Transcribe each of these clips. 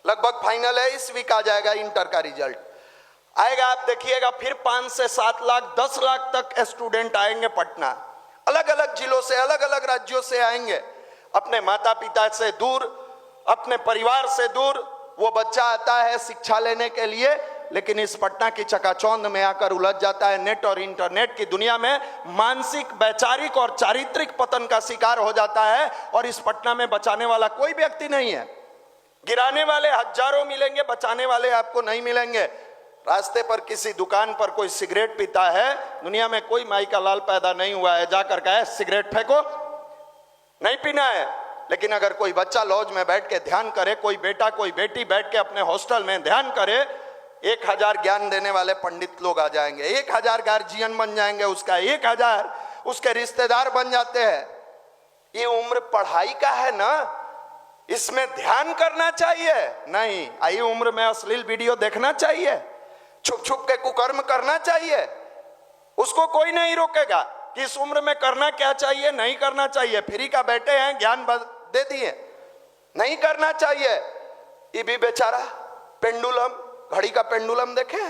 लगभग फाइनल है, इस वीक आ जाएगा इंटर का रिजल्ट आएगा। आप देखिएगा फिर 5 से 7 लाख 10 लाख तक स्टूडेंट आएंगे पटना, अलग अलग जिलों से, अलग अलग राज्यों से आएंगे, अपने माता पिता से दूर, अपने परिवार से दूर वो बच्चा आता है शिक्षा लेने के लिए, लेकिन इस पटना की चकाचौंध में आकर उलझ जाता है। नेट और इंटरनेट की दुनिया में मानसिक, वैचारिक और चारित्रिक पतन का शिकार हो जाता है। और इस पटना में बचाने वाला कोई व्यक्ति नहीं है। गिराने वाले हजारों मिलेंगे, बचाने वाले आपको नहीं मिलेंगे। रास्ते पर किसी दुकान पर कोई सिगरेट पीता है, दुनिया में कोई माई का लाल पैदा नहीं हुआ है जाकर कहे सिगरेट फेंको, नहीं पीना है। लेकिन अगर कोई बच्चा लॉज में बैठ के ध्यान करे, कोई बेटा कोई बेटी बैठ के अपने हॉस्टल में ध्यान करे, 1000 ज्ञान देने वाले पंडित लोग आ जाएंगे, 1000 गार्जियन बन जाएंगे, उसका 1000 उसके रिश्तेदार बन जाते हैं। ये उम्र पढ़ाई का है ना, इसमें ध्यान करना चाहिए, नहीं आई उम्र में अश्लील वीडियो देखना चाहिए, छुप छुप के कुकर्म करना चाहिए। उसको कोई नहीं रोकेगा कि इस उम्र में करना क्या चाहिए, नहीं करना चाहिए। फ्री का बैठे हैं, ज्ञान दे दिए, नहीं करना चाहिए। ये भी बेचारा पेंडुलम, घड़ी का पेंडुलम देखे,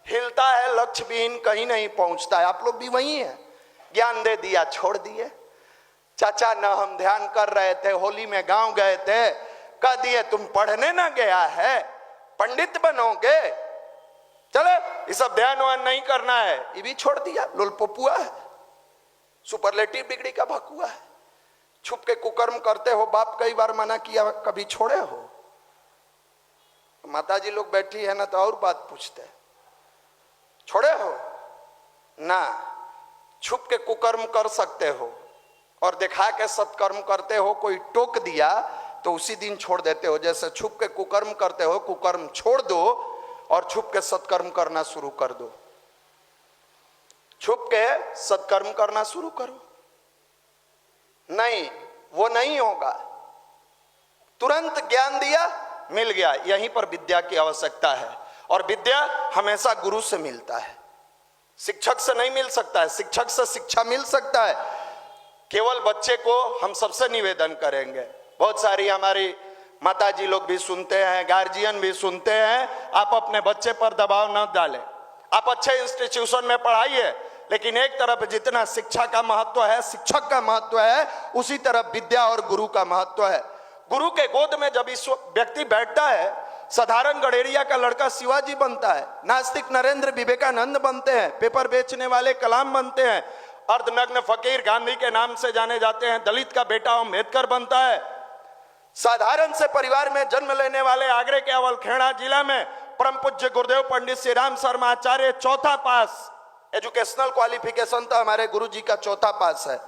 हिलता है, लक्ष्य विहीन कहीं नहीं पहुंचता है। आप लोग भी वही हैं, ज्ञान दे दिया छोड़ दिए। चाचा न हम ध्यान कर रहे थे, होली में गांव गए थे, कह दिए तुम पढ़ने ना गया है, पंडित बनोगे, चलो ये सब ध्यान वान नहीं करना है, ये भी छोड़ दिया। लोलपोपुआ है, सुपरलेटिव डिग्री का भकुआ है, छुप के कुकर्म करते हो, बाप कई बार मना किया, कभी छोड़े हो? माता जी लोग बैठी है ना तो और बात पूछते, छोड़े हो ना? छुप के कुकर्म कर सकते हो और दिखा के सत्कर्म करते हो, कोई टोक दिया तो उसी दिन छोड़ देते हो। जैसे छुप के कुकर्म करते हो, कुकर्म छोड़ दो और छुप के सत्कर्म करना शुरू कर दो। छुप के सत्कर्म करना शुरू करो, नहीं वो नहीं होगा। तुरंत ज्ञान दिया, मिल गया। यहीं पर विद्या की आवश्यकता है और विद्या हमेशा गुरु से मिलता है, शिक्षक से नहीं मिल सकता है। शिक्षक से शिक्षा मिल सकता है, केवल बच्चे को हम सबसे निवेदन करेंगे। बहुत सारी हमारी माताजी लोग भी सुनते हैं, गार्जियन भी सुनते हैं, आप अपने बच्चे पर दबाव न डालें, आप अच्छे इंस्टीट्यूशन में पढ़ाइए, लेकिन एक तरफ जितना शिक्षा का महत्व है, शिक्षक का महत्व है, उसी तरफ विद्या और गुरु का महत्व है। गुरु के गोद में जब इस व्यक्ति बैठता है, साधारण गडेरिया का लड़का शिवाजी बनता है, नास्तिक नरेंद्र विवेकानंद बनते हैं, पेपर बेचने वाले कलाम बनते हैं, अर्धनग्न फकीर गांधी के नाम से जाने जाते हैं, दलित का बेटा अम्बेडकर बनता है। साधारण से परिवार में जन्म लेने वाले आगरे के अवलखेड़ा जिला में परम पूज्य गुरुदेव पंडित श्री राम शर्मा आचार्य चौथा पास, एजुकेशनल क्वालिफिकेशन तो हमारे गुरु जी का चौथा पास है,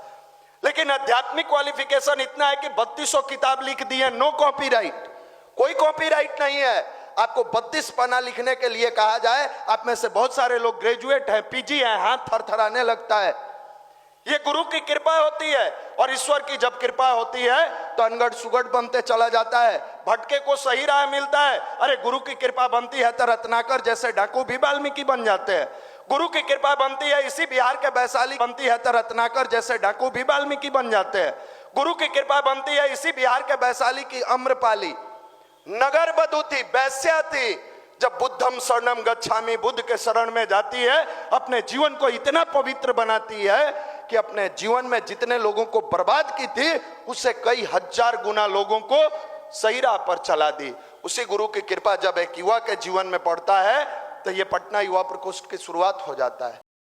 लेकिन आध्यात्मिक क्वालिफिकेशन इतना है कि 3200 किताब लिख दी है, नो कॉपीराइट, कोई कॉपीराइट नहीं है। आपको 32 पन्ना लिखने के लिए कहा जाए, आप में से बहुत सारे लोग ग्रेजुएट हैं, पीजी हैं, हाथ थरथराने लगता है। ये गुरु की कृपा होती है और ईश्वर की जब कृपा होती है तो अनगढ़ सुगढ़ बनते चला जाता है, भटके को सही राह मिलता है। अरे गुरु की कृपा बनती है तो रत्नाकर जैसे डाकू भी वाल्मीकि बन जाते हैं। गुरु की कृपा बनती है, इसी बिहार के वैशाली बनती है तो रत्नाकर जैसे डाकू भी वाल्मीकि बन जाते हैं। गुरु की कृपा बनती है, इसी बिहार के वैशाली की अम्रपाली नगर बधू थी, वैश्या थी, जब बुद्धम शरणम गच्छामि, बुद्ध के शरण में जाती है, अपने जीवन को इतना पवित्र बनाती है कि अपने जीवन में जितने लोगों को बर्बाद की थी, उससे कई हजार गुना लोगों को सही राह पर चला दी। उसी गुरु की कृपा जब एक युवा के जीवन में पड़ता है तो ये पटना युवा प्रकोष्ठ की शुरुआत हो जाता है।